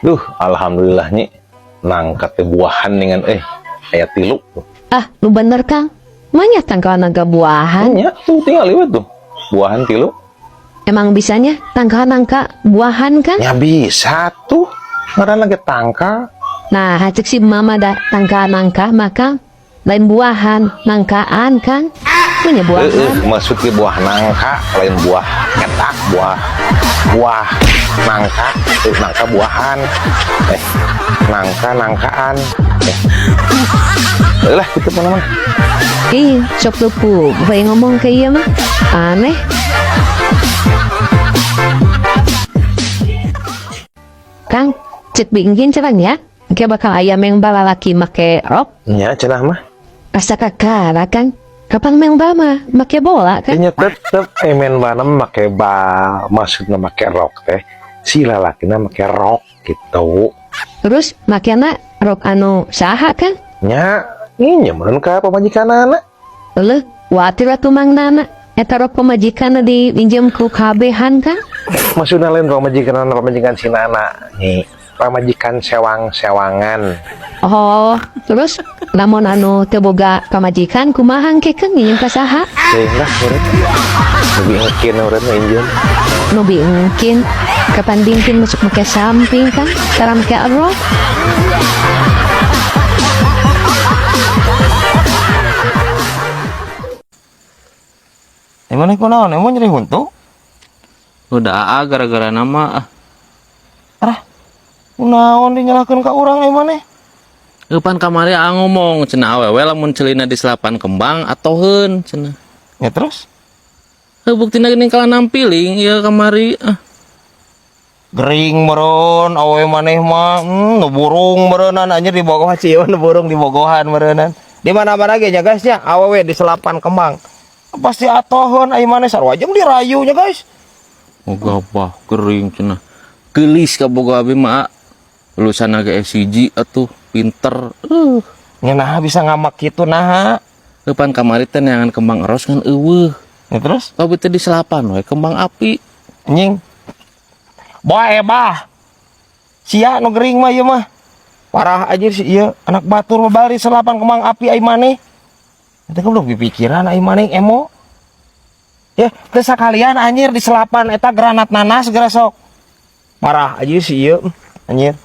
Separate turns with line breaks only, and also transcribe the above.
Duh, alhamdulillah nyi nangkat teh buahan dengan aya tilu tuh.
Ah, lu bener Kang. Manya tangkahan angka buahan.
Nya tuh tinggal liwat tuh. Buahan tilu.
Emang bisanya tangkahan angka buahan kan?
Ya bisa tuh. Ngaran lagi tangka.
Nah, hacek si mama dah tangkahan angka maka lain buahan, nangkaan kan? Punya buahan.
Maksudnya buah nangka, lain buah ketak, buah nangka, nangka buahan. Nangka nangkaan. Lah gitu mana?
Ih, sok lupu. Bayi ngomong ke iya mah. Aneh. Kang, cek bikin cerang ya. Kayak bakal ayam yang balalaki make rok.
Nya cenah mah.
Asa kakara kan. Kapan main bama make bola kan?
Nya tetep emen bana make bal, maksudna make rok teh. Si lalakina make rok gitu.
Terus makanya rok anu saha kan?
Nya nyemen ka pamajikanana.
Leuh, watir atuh mang nana. Eta rok pemajikan di pinjam ku kabehan kan?
Maksudna lain pamajikan si Nana. Nih, pamajikan sewang-sewangan.
Oh, terus namun anu teu boga kamajikan kumaha engke keun nginjem ka saha?
Sehingga urut lebih ngekin urut injil.
Nu biengkeun kapan bingkin masuk make samping kan? Cara make rok.
Emang kunaon? Emang nyeri huntu?
Udah gara-gara nama
Kunaon dinyalakeun ka urang emang nih?
Eupan kamari ngomong cenah awewe lamun celina di selapan kembang atau heun cenah.
Ya terus?
Buktina geuning kala nampiling ieu kamari
Gering meureun awewe maneh mah nu burung meureunnan anjir di bogohan cieun nu burung di bogohan meureunnan. Di mana-mana ge nya guys ya awewe di selapan kembang. Pasti atoheun ai maneh sarua jeung dirayu nya guys.
Moga bah gering cenah. Geulis ka boga abi mah lulusan SCG atuh pinter.
Nya nah bisa ngamak kitu nah.
Eupan kamari teh neangan kembang eros ngan eueuh.
Ya terus?
Tapi teh di selapan we kembang api.
Nying. Bae bah. Sia nu gering mah ieu mah. Parah anjir si ieu anak batur mah bari selapan kembang api ai maneh. Eta kan belum pikiran ai maneh emo. Ya, teu sakalian anjir di selapan eta granat nanas geura sok. Parah anjir si ieu anjir.